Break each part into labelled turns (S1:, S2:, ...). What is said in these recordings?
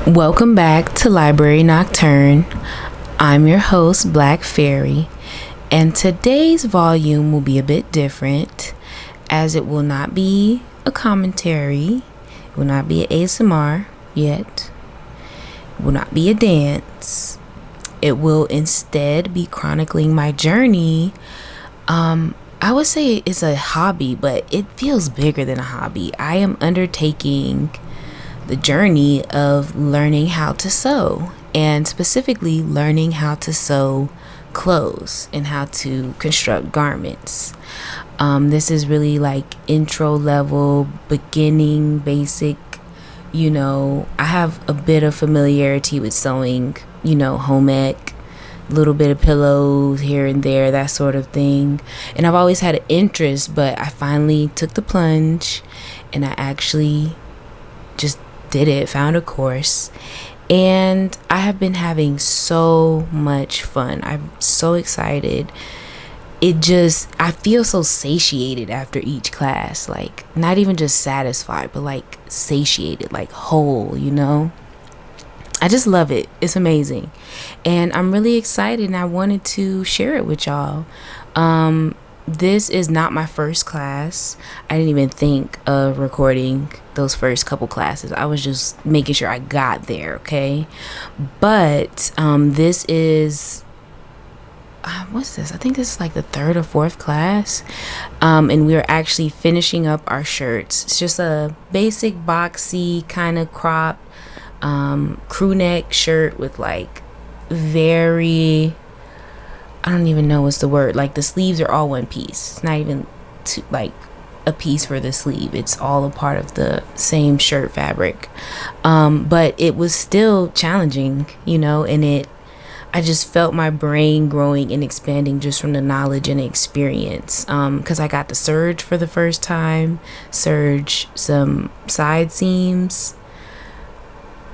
S1: Welcome back to Library Nocturne. I'm your host, Black Fairy, and today's volume will be a bit different as it will not be a commentary, it will not be an ASMR yet, it will not be a dance. It will instead be chronicling my journey. I would say it's a hobby, but it feels bigger than a hobby. I am undertaking the journey of learning how to sew, and specifically learning how to sew clothes and how to construct garments. This is really like intro level, beginning, basic. I have a bit of familiarity with sewing, home ec, little bit of pillows here and there, that sort of thing. And I've always had an interest, but I finally took the plunge and I actually just did it, found a course, and I have been having so much fun. I'm so excited. I feel so satiated after each class, like not even just satisfied, but like satiated, like whole. I just love it. It's amazing. And I'm really excited and I wanted to share it with y'all. This is not my first class. I didn't even think of recording those first couple classes. I was just making sure I got there, okay? But this is what's this? I think this is like the third or fourth class. And we're actually finishing up our shirts. It's just a basic boxy kind of cropped crew neck shirt with like very, I don't even know what's the word, like the sleeves are all one piece. It's not even like a piece for the sleeve, it's all a part of the same shirt fabric. But it was still challenging, and I just felt my brain growing and expanding just from the knowledge and experience, because I got to serge for the first time, serge some side seams.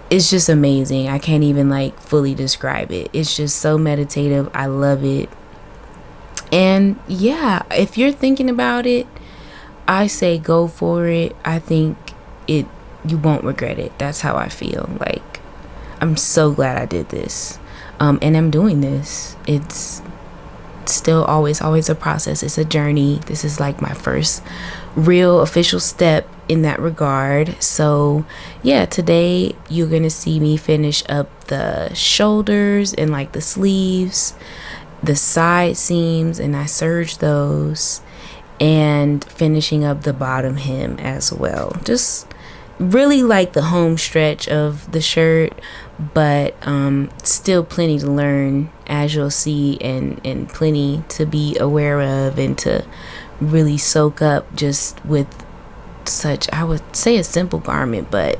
S1: It's just amazing. I can't even like fully describe it. It's just so meditative. I love it. And yeah, if you're thinking about it, I say go for it. I think you won't regret it. That's how I feel. Like, I'm so glad I did this. And I'm doing this. It's still always a process. It's a journey. This is like my first real official step in that regard. So yeah, today you're gonna see me finish up the shoulders and like the sleeves, the side seams, and I serge those, and finishing up the bottom hem as well. Just really like the home stretch of the shirt, but still plenty to learn, as you'll see, and plenty to be aware of and to really soak up, just with such, I would say, a simple garment, but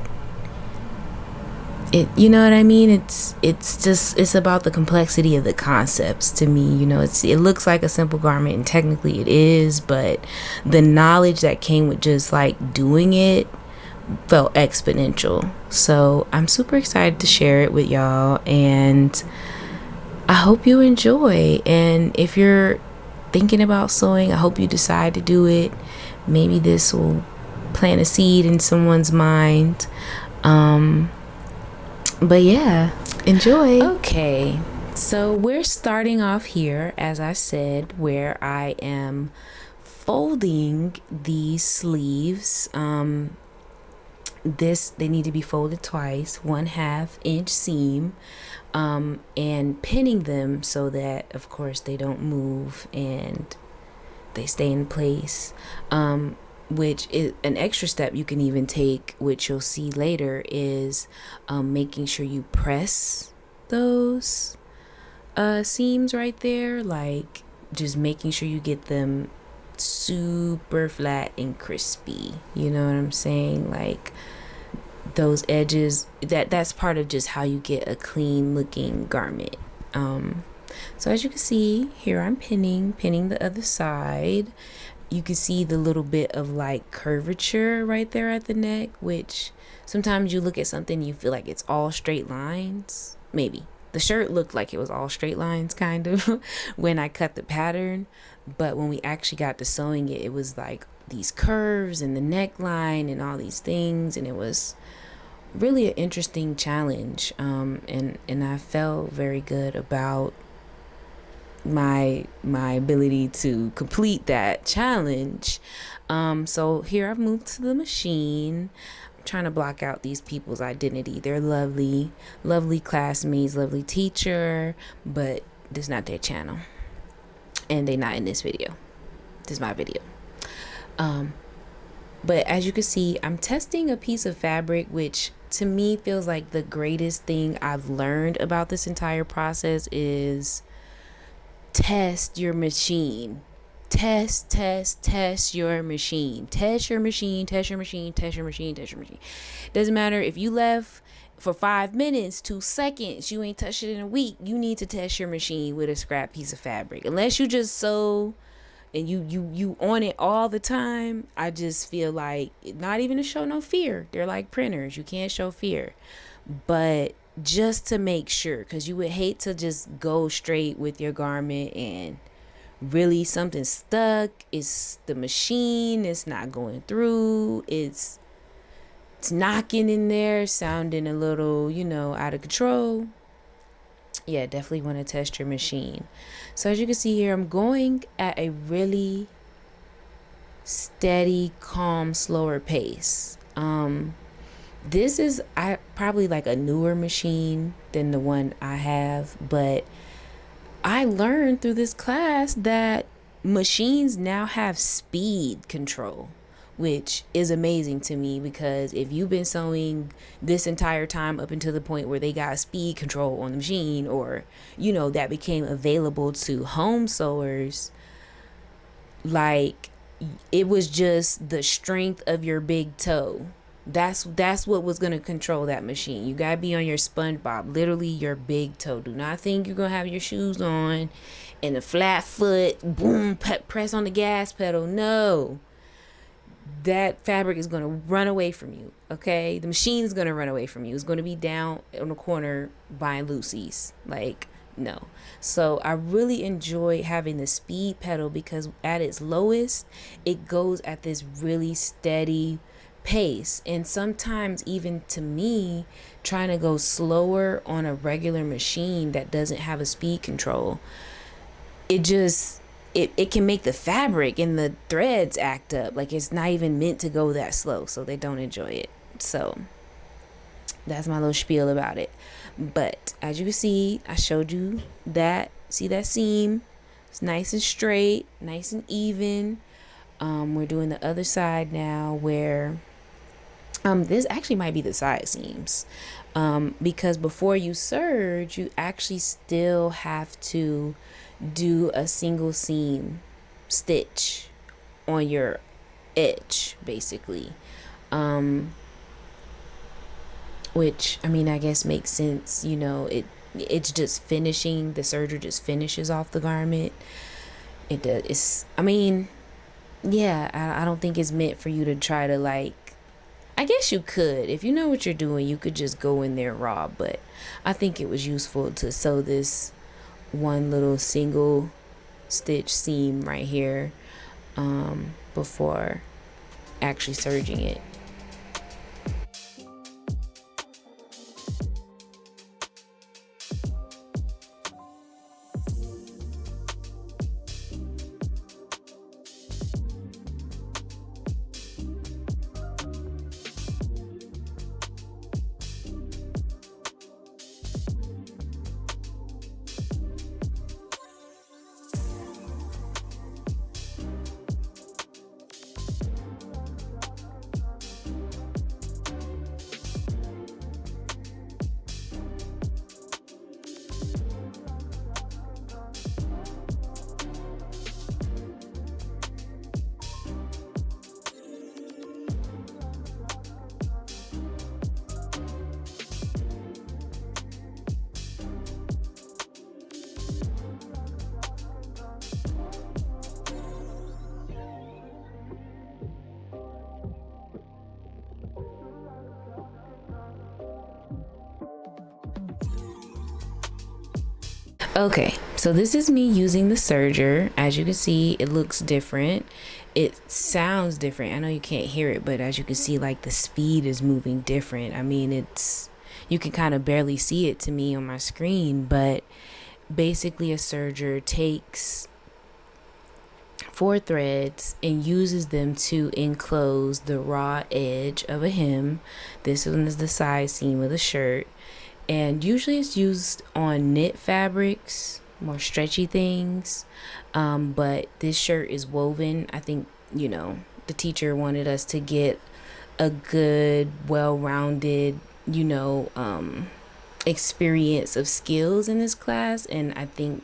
S1: you know what I mean? It's about the complexity of the concepts to me. It looks like a simple garment, and technically it is, but the knowledge that came with just like doing it felt exponential. So I'm super excited to share it with y'all, and I hope you enjoy. And if you're thinking about sewing, I hope you decide to do it. Maybe this will plant a seed in someone's mind. But yeah, enjoy. Okay, so we're starting off here, as I said, where I am folding these sleeves. They need to be folded twice, 1/2 inch seam, and pinning them so that, of course, they don't move and they stay in place. Which is an extra step you can even take, which you'll see later, is making sure you press those seams right there, like just making sure you get them super flat and crispy. You know what I'm saying? Like those edges, that's part of just how you get a clean looking garment. So as you can see here, I'm pinning the other side. You can see the little bit of like curvature right there at the neck, which sometimes you look at something, you feel like it's all straight lines. Maybe the shirt looked like it was all straight lines kind of when I cut the pattern, but when we actually got to sewing it, it was like these curves and the neckline and all these things, and it was really an interesting challenge, and I felt very good about my ability to complete that challenge. So here I've moved to the machine. I'm trying to block out these people's identity. They're lovely, lovely classmates, lovely teacher, but this is not their channel, and they're not in this video. This is my video. But as you can see, I'm testing a piece of fabric, which to me feels like the greatest thing I've learned about this entire process is test your machine. Test your machine. Test your machine, test your machine, test your machine, test your machine. Doesn't matter if you left for 5 minutes, 2 seconds, you ain't touched it in a week. You need to test your machine with a scrap piece of fabric. Unless you just sew and you on it all the time, I just feel like not even to show no fear. They're like printers. You can't show fear. But just to make sure, because you would hate to just go straight with your garment and really something stuck. It's the machine, it's not going through, it's knocking in there, sounding a little, out of control. Yeah, definitely want to test your machine. So as you can see here, I'm going at a really steady, calm, slower pace. This is probably like a newer machine than the one I have, but I learned through this class that machines now have speed control, which is amazing to me, because if you've been sewing this entire time up until the point where they got speed control on the machine, or that became available to home sewers, like it was just the strength of your big toe. That's what was going to control that machine. You got to be on your SpongeBob, literally your big toe. Do not think you're going to have your shoes on and a flat foot, boom, press on the gas pedal. No. That fabric is going to run away from you, okay? The machine is going to run away from you. It's going to be down on the corner buying Lucy's. Like, no. So I really enjoy having the speed pedal, because at its lowest, it goes at this really steady pace. And sometimes even to me, trying to go slower on a regular machine that doesn't have a speed control, it can make the fabric and the threads act up. Like it's not even meant to go that slow, so they don't enjoy it. So that's my little spiel about it. But as you can see, I showed you that. See that seam? It's nice and straight, nice and even. We're doing the other side now, where this actually might be the side seams, because before you serge, you actually still have to do a single seam stitch on your edge, basically, which I guess makes sense. It's just finishing. The serger just finishes off the garment. It does. I don't think it's meant for you to try to I guess you could, if you know what you're doing, you could just go in there raw, but I think it was useful to sew this one little single stitch seam right here before actually serging it. Okay, so this is me using the serger. As you can see, it looks different. it sounds different. I know you can't hear it, but as you can see, like the speed is moving different. I mean, you can kind of barely see it to me on my screen, but basically a serger takes 4 threads and uses them to enclose the raw edge of a hem. This one is the side seam of the shirt, and usually it's used on knit fabrics, more stretchy things, but this shirt is woven. I think, the teacher wanted us to get a good, well-rounded, experience of skills in this class, and I think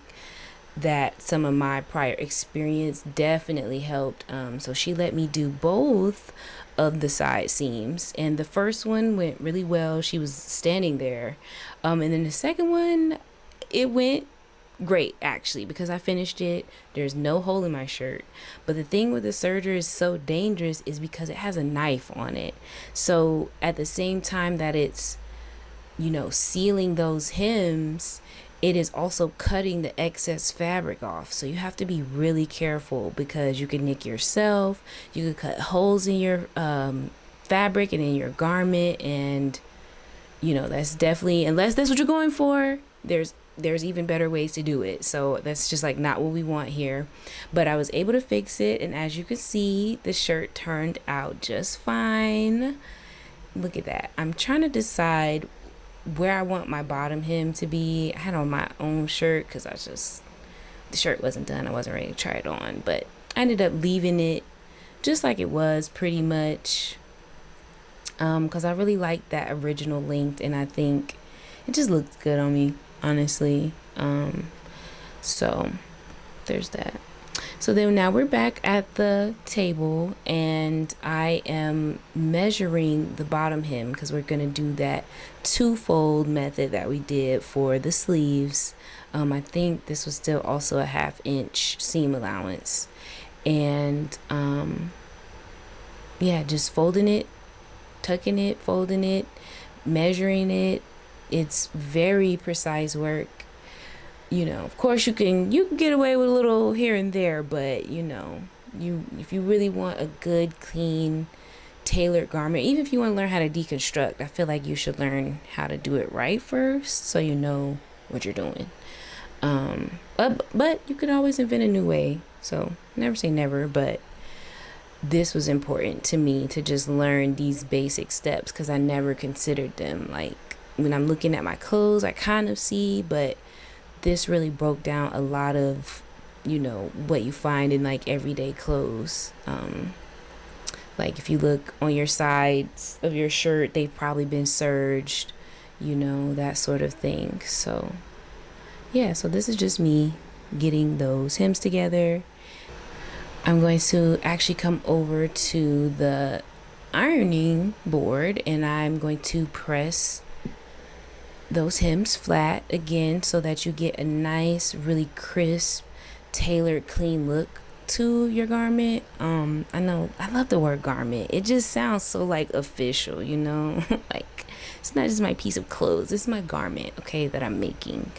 S1: that some of my prior experience definitely helped. So she let me do both of the side seams, and the first one went really well. She was standing there, and then the second one, it went great actually, because I finished it. There's no hole in my shirt. But the thing with the serger is so dangerous is because it has a knife on it. So at the same time that it's sealing those hems, it is also cutting the excess fabric off. So you have to be really careful, because you can nick yourself, you could cut holes in your fabric and in your garment, and that's definitely, unless that's what you're going for, there's even better ways to do it. So that's just like not what we want here. But I was able to fix it, and as you can see, the shirt turned out just fine. Look at that. I'm trying to decide where I want my bottom hem to be. I had on my own shirt because the shirt wasn't done. I wasn't ready to try it on, but I ended up leaving it just like it was pretty much, because I really like that original length, and I think it just looks good on me, honestly. So there's that. So then now we're back at the table, and I am measuring the bottom hem, because we're going to do that two-fold method that we did for the sleeves. I think this was still also a 1/2 inch seam allowance, and just folding it, tucking it, folding it, measuring it. It's very precise work. Of course you can get away with a little here and there, but if you really want a good, clean, tailored garment, even if you want to learn how to deconstruct, I feel like you should learn how to do it right first, so you know what you're doing. But you can always invent a new way, so never say never. But this was important to me to just learn these basic steps, because I never considered them. Like when I'm looking at my clothes, I kind of see, but this really broke down a lot of what you find in like everyday clothes. Like if you look on your sides of your shirt, they've probably been serged, that sort of thing. So so this is just me getting those hems together. I'm going to actually come over to the ironing board, and I'm going to press those hems flat again, so that you get a nice, really crisp, tailored, clean look to your garment. I know I love the word garment. It just sounds so like official, like it's not just my piece of clothes, it's my garment, okay, that I'm making.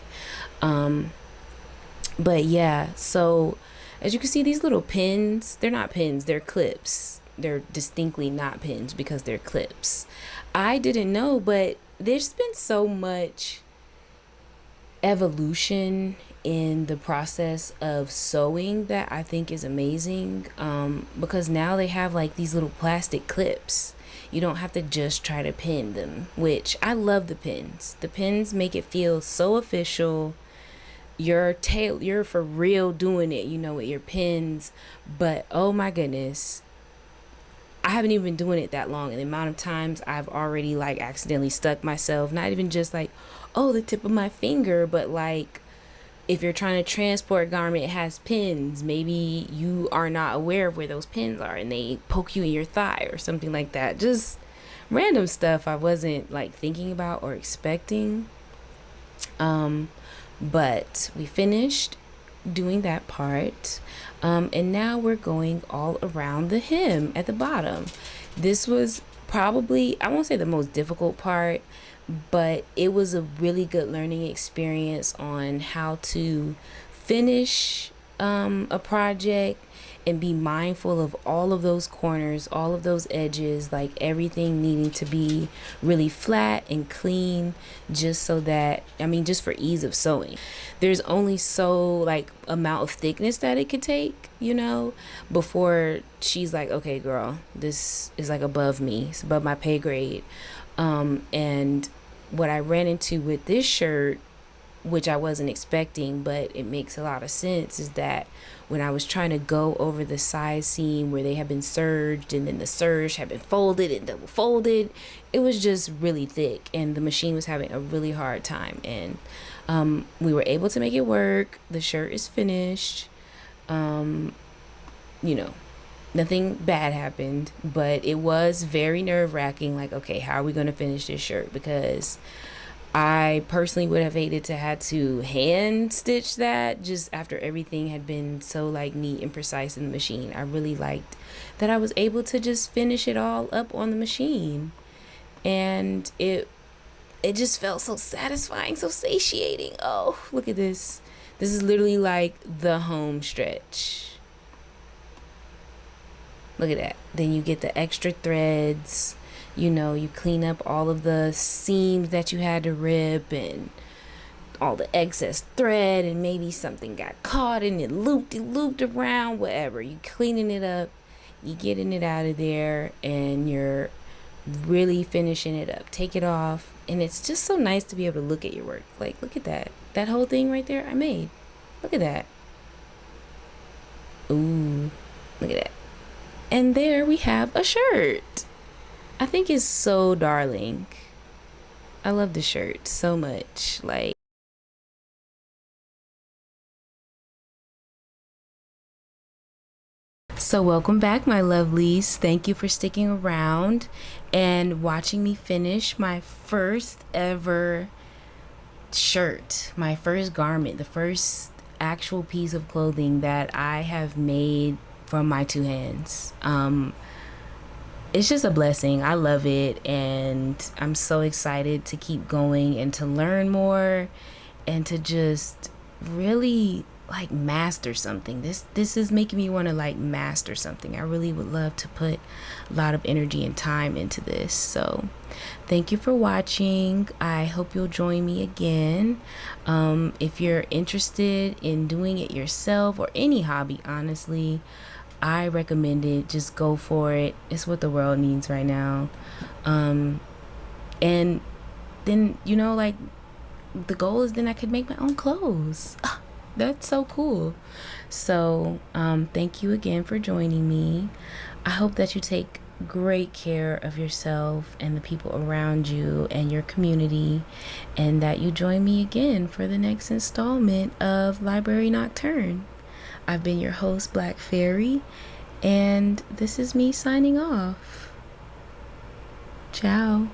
S1: But yeah, so as you can see, these little pins, they're not pins, they're clips. They're distinctly not pins because they're clips. I didn't know, but there's been so much evolution in the process of sewing that I think is amazing, because now they have like these little plastic clips. You don't have to just try to pin them, which I love. The pins make it feel so official. You're for real doing it, with your pins. But oh my goodness, I haven't even been doing it that long, and the amount of times I've already like accidentally stuck myself, not even just like, the tip of my finger, but like if you're trying to transport a garment, it has pins. Maybe you are not aware of where those pins are, and they poke you in your thigh or something like that. Just random stuff I wasn't like thinking about or expecting. But we finished doing that part, and now we're going all around the hem at the bottom. This was probably, I won't say the most difficult part, but it was a really good learning experience on how to finish a project and be mindful of all of those corners, all of those edges, like everything needing to be really flat and clean, just so that, I mean, just for ease of sewing. There's only so like amount of thickness that it could take, before she's like, okay, girl, this is like above me, it's above my pay grade. And what I ran into with this shirt, which I wasn't expecting, but it makes a lot of sense, is that when I was trying to go over the side seam where they had been serged and then the serge had been folded and double folded, it was just really thick and the machine was having a really hard time. And we were able to make it work. The shirt is finished. Nothing bad happened, but it was very nerve-wracking. Like, okay, how are we going to finish this shirt? Because I personally would have hated to had to hand stitch that just after everything had been so like neat and precise in the machine. I really liked that I was able to just finish it all up on the machine, and it just felt so satisfying, so satiating. Oh, look at this. This is literally like the home stretch. Look at that. Then you get the extra threads. You clean up all of the seams that you had to rip and all the excess thread, and maybe something got caught and it looped around, whatever. You cleaning it up, you getting it out of there, and you're really finishing it up. Take it off, and it's just so nice to be able to look at your work. Like, look at that. That whole thing right there I made. Look at that. Ooh, look at that. And there we have a shirt. I think it's so darling. I love the shirt so much. So welcome back, my lovelies. Thank you for sticking around and watching me finish my first ever shirt, my first garment, the first actual piece of clothing that I have made from my two hands. It's just a blessing. I love it, and I'm so excited to keep going and to learn more and to just really like master something. This is making me want to like master something. I really would love to put a lot of energy and time into this. So thank you for watching. I hope you'll join me again. If you're interested in doing it yourself, or any hobby, honestly, I recommend it. Just go for it. It's what the world needs right now. And then, like, the goal is then I could make my own clothes. That's so cool. So thank you again for joining me. I hope that you take great care of yourself and the people around you and your community, and that you join me again for the next installment of Library Nocturne. I've been your host, Black Fairy, and this is me signing off. Ciao.